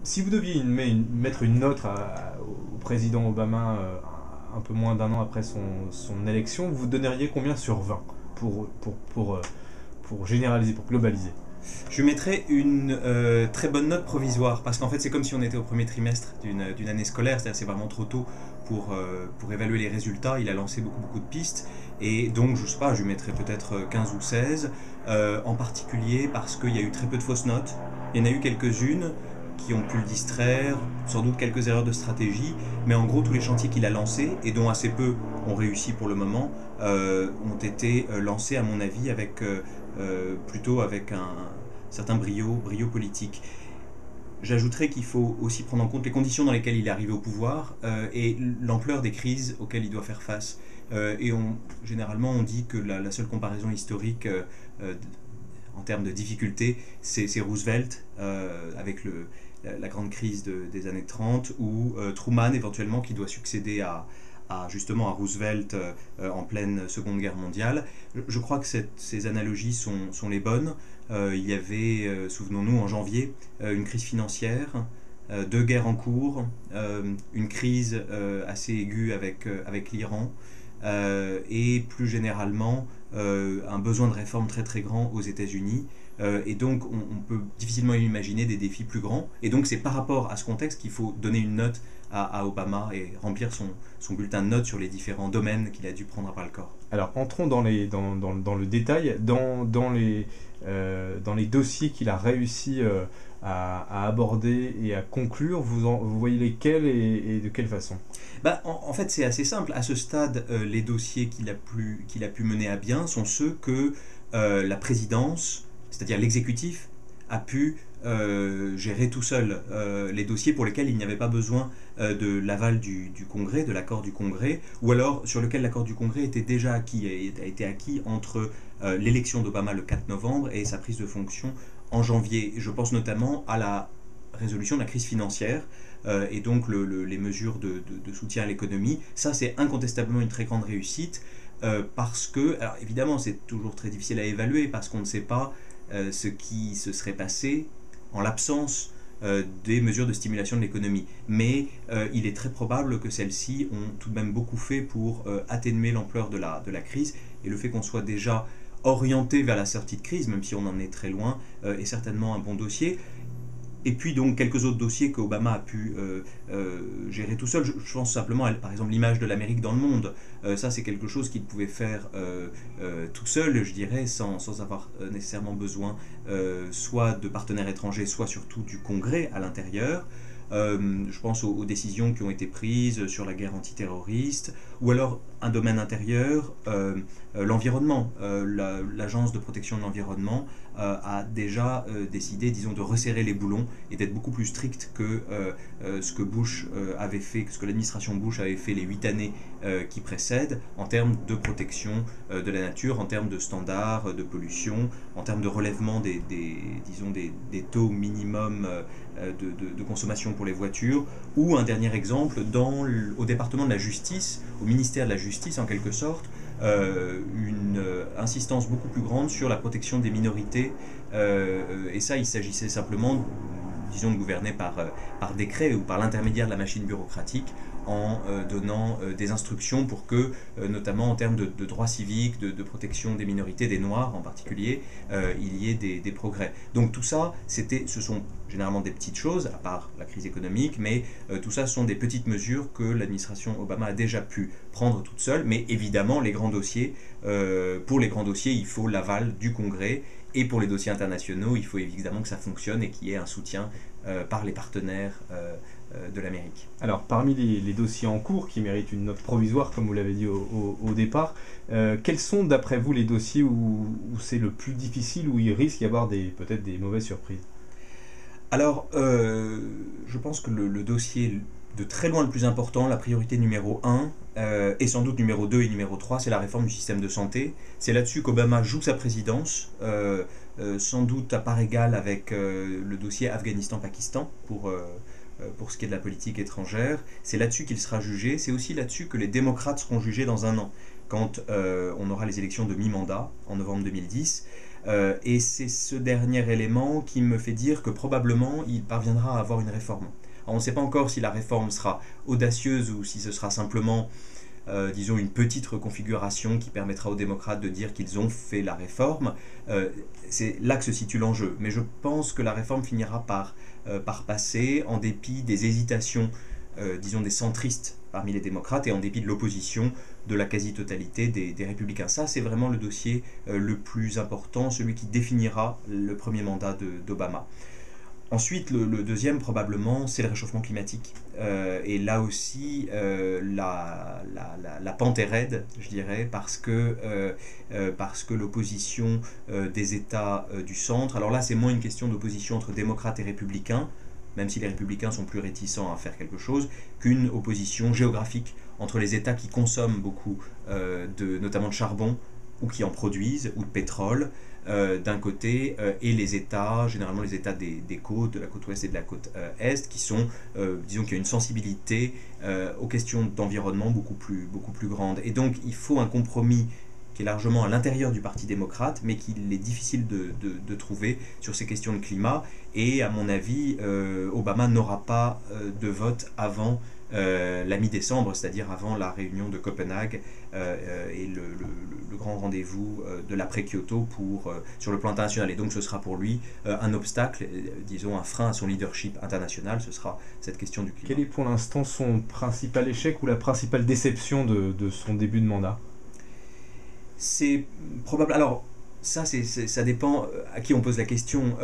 Si vous deviez mettre une note au président Obama un peu moins d'un an après son élection, vous donneriez combien sur 20 pour généraliser, pour globaliser? Je lui mettrais une très bonne note provisoire, parce qu'en fait c'est comme si on était au premier trimestre d'une année scolaire, c'est-à-dire c'est vraiment trop tôt pour évaluer les résultats. Il a lancé beaucoup de pistes, et donc je sais pas, je lui mettrais peut-être 15 ou 16, en particulier parce qu'il y a eu très peu de fausses notes. Il y en a eu quelques-unes qui ont pu le distraire, sans doute quelques erreurs de stratégie, mais en gros tous les chantiers qu'il a lancés, et dont assez peu ont réussi pour le moment, ont été lancés à mon avis plutôt avec un certain brio politique. J'ajouterais qu'il faut aussi prendre en compte les conditions dans lesquelles il est arrivé au pouvoir, et l'ampleur des crises auxquelles il doit faire face. Généralement, on dit que la seule comparaison historique en termes de difficulté, c'est Roosevelt, avec la grande crise des années 30, ou Truman éventuellement, qui doit succéder justement à Roosevelt en pleine Seconde Guerre mondiale. Je crois que ces analogies sont les bonnes. Il y avait, souvenons-nous, en janvier, une crise financière, deux guerres en cours, une crise assez aiguë avec l'Iran, et plus généralement un besoin de réforme très grand aux États-Unis. Et donc on peut difficilement imaginer des défis plus grands. Et donc c'est par rapport à ce contexte qu'il faut donner une note à Obama et remplir son bulletin de notes sur les différents domaines qu'il a dû prendre à bras le corps. Alors entrons dans le détail, dans les dossiers qu'il a réussi à aborder et à conclure, vous voyez lesquels et de quelle façon? En fait, c'est assez simple. À ce stade, les dossiers qu'il a pu mener à bien sont ceux que la présidence, c'est-à-dire l'exécutif, a pu gérer tout seul. Les dossiers pour lesquels il n'y avait pas besoin de l'aval du Congrès, de l'accord du Congrès, ou alors sur lequel l'accord du Congrès était déjà acquis, a été acquis entre l'élection d'Obama le 4 novembre et sa prise de fonction en janvier. Je pense notamment à la résolution de la crise financière, et donc les mesures de soutien à l'économie. Ça, c'est incontestablement une très grande réussite, parce que, alors évidemment, c'est toujours très difficile à évaluer parce qu'on ne sait pas ce qui se serait passé en l'absence des mesures de stimulation de l'économie. Mais il est très probable que celles-ci ont tout de même beaucoup fait pour atténuer l'ampleur de la crise, et le fait qu'on soit déjà orienté vers la sortie de crise, même si on en est très loin, est certainement un bon dossier. Et puis donc quelques autres dossiers que Obama a pu gérer tout seul. Je pense simplement à, par exemple, l'image de l'Amérique dans le monde. Ça, c'est quelque chose qu'il pouvait faire tout seul, je dirais, sans avoir nécessairement besoin soit de partenaires étrangers, soit surtout du Congrès à l'intérieur. Je pense aux décisions qui ont été prises sur la guerre antiterroriste, ou alors un domaine intérieur, l'environnement. L'Agence de protection de l'environnement a déjà décidé, disons, de resserrer les boulons et d'être beaucoup plus strict que ce que Bush avait fait, que ce que l'administration Bush avait fait les 8 années qui précèdent, en termes de protection de la nature, en termes de standards de pollution, en termes de relèvement des taux minimums de consommation pour les voitures. Ou un dernier exemple, au département de la justice, au ministère de la justice en quelque sorte, une insistance beaucoup plus grande sur la protection des minorités, et ça, il s'agissait simplement, disons, de gouverner par décret ou par l'intermédiaire de la machine bureaucratique, en donnant des instructions pour que, notamment en termes de droits civiques, de protection des minorités, des Noirs en particulier, il y ait des progrès. Donc tout ça, ce sont généralement des petites choses, à part la crise économique, mais tout ça, ce sont des petites mesures que l'administration Obama a déjà pu prendre toute seule. Mais évidemment, pour les grands dossiers, il faut l'aval du Congrès, et pour les dossiers internationaux, il faut évidemment que ça fonctionne et qu'il y ait un soutien par les partenaires de l'Amérique. Alors, parmi les dossiers en cours qui méritent une note provisoire, comme vous l'avez dit au départ, quels sont, d'après vous, les dossiers où c'est le plus difficile, où il risque d'y avoir peut-être des mauvaises surprises? Alors, je pense que le dossier de très loin le plus important, la priorité numéro 1, et sans doute numéro 2 et numéro 3, c'est la réforme du système de santé. C'est là-dessus qu'Obama joue sa présidence, sans doute à part égale avec le dossier Afghanistan-Pakistan pour ce qui est de la politique étrangère. C'est là-dessus qu'il sera jugé. C'est aussi là-dessus que les démocrates seront jugés dans un an, quand on aura les élections de mi-mandat en novembre 2010. Et c'est ce dernier élément qui me fait dire que probablement il parviendra à avoir une réforme. Alors, on ne sait pas encore si la réforme sera audacieuse ou si ce sera simplement, disons, une petite reconfiguration qui permettra aux démocrates de dire qu'ils ont fait la réforme. C'est là que se situe l'enjeu. Mais je pense que la réforme finira par passer en dépit des hésitations, disons, des centristes parmi les démocrates et en dépit de l'opposition de la quasi-totalité des républicains. Ça, c'est vraiment le dossier le plus important, celui qui définira le premier mandat d'Obama. Ensuite, le deuxième, probablement, c'est le réchauffement climatique. Et là aussi, la pente est raide, je dirais, parce que l'opposition des États du centre... Alors là, c'est moins une question d'opposition entre démocrates et républicains, même si les républicains sont plus réticents à faire quelque chose, qu'une opposition géographique entre les États qui consomment beaucoup, notamment de charbon, ou qui en produisent, ou de pétrole, d'un côté, et les États, généralement les États des côtes, de la côte ouest et de la côte est, qui sont, disons qu'il y a une sensibilité aux questions d'environnement beaucoup plus grande. Et donc il faut un compromis qui est largement à l'intérieur du Parti démocrate, mais qu'il est difficile de trouver sur ces questions de climat. Et à mon avis, Obama n'aura pas de vote avant la mi-décembre, c'est-à-dire avant la réunion de Copenhague et le grand rendez-vous de l'après-Kyoto sur le plan international. Et donc ce sera pour lui un obstacle, disons un frein à son leadership international, ce sera cette question du climat. Quel est pour l'instant son principal échec ou la principale déception de son début de mandat ? C'est probable. Alors, ça dépend à qui on pose la question.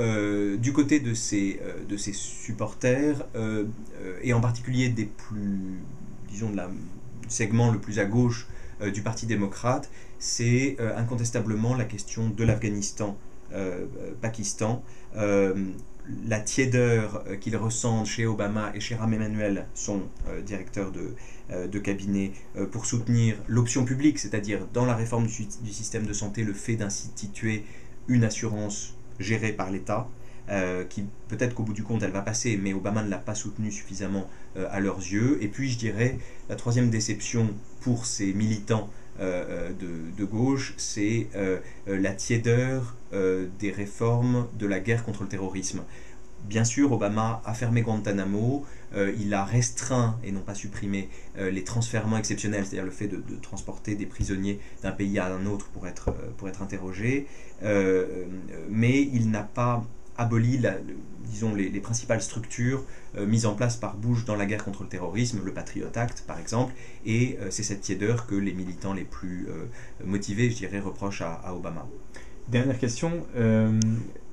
Du côté de ses supporters, et en particulier des plus, disons, du segment le plus à gauche du Parti démocrate, c'est incontestablement la question de l'Afghanistan, Pakistan. La tiédeur qu'il ressent chez Obama et chez Rahm Emanuel, son directeur de cabinet, pour soutenir l'option publique, c'est-à-dire dans la réforme du système de santé, le fait d'instituer une assurance gérée par l'État, qui peut-être qu'au bout du compte elle va passer, mais Obama ne l'a pas soutenue suffisamment à leurs yeux. Et puis je dirais, la troisième déception pour ces militants de gauche, c'est la tiédeur des réformes de la guerre contre le terrorisme. Bien sûr, Obama a fermé Guantanamo, il a restreint et non pas supprimé les transfèrements exceptionnels, c'est-à-dire le fait de transporter des prisonniers d'un pays à un autre pour être interrogés, mais il n'a pas aboli, disons, les principales structures mises en place par Bush dans la guerre contre le terrorisme, le Patriot Act par exemple, et c'est cette tiédeur que les militants les plus motivés, je dirais, reprochent à Obama. Dernière question,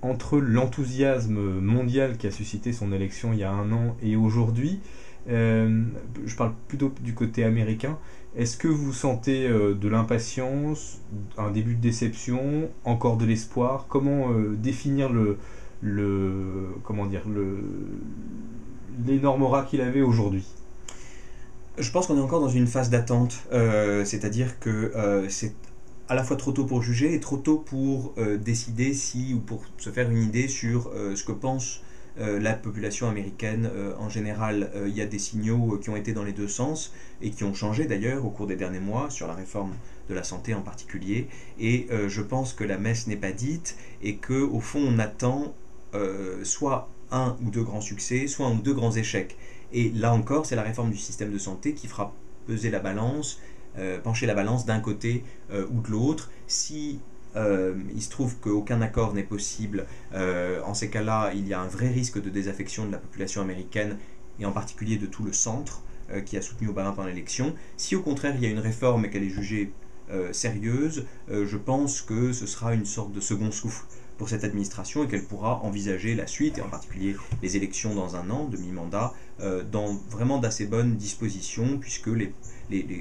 entre l'enthousiasme mondial qui a suscité son élection il y a un an et aujourd'hui, je parle plutôt du côté américain, est-ce que vous sentez de l'impatience, un début de déception, encore de l'espoir? Comment définir l'énorme aura qu'il avait aujourd'hui? Je pense qu'on est encore dans une phase d'attente, c'est-à-dire que c'est à la fois trop tôt pour juger et trop tôt pour décider ou pour se faire une idée sur ce que pense la population américaine en général. Il y a des signaux qui ont été dans les deux sens et qui ont changé d'ailleurs au cours des derniers mois sur la réforme de la santé en particulier, et je pense que la messe n'est pas dite et qu'au fond on attend soit un ou deux grands succès, soit un ou deux grands échecs. Et là encore, c'est la réforme du système de santé qui fera peser la balance, pencher la balance d'un côté ou de l'autre. Si il se trouve qu'aucun accord n'est possible, en ces cas-là, il y a un vrai risque de désaffection de la population américaine, et en particulier de tout le centre qui a soutenu Obama pendant l'élection. Si au contraire il y a une réforme et qu'elle est jugée sérieuse, je pense que ce sera une sorte de second souffle pour cette administration et qu'elle pourra envisager la suite, et en particulier les élections dans un an, demi-mandat, dans vraiment d'assez bonnes dispositions, puisque les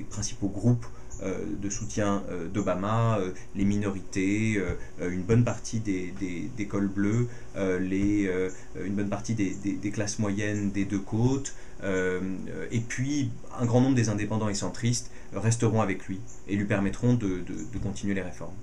principaux groupes de soutien d'Obama, les minorités, une bonne partie des cols bleus, une bonne partie des classes moyennes des deux côtes, et puis un grand nombre des indépendants et centristes resteront avec lui et lui permettront de continuer les réformes.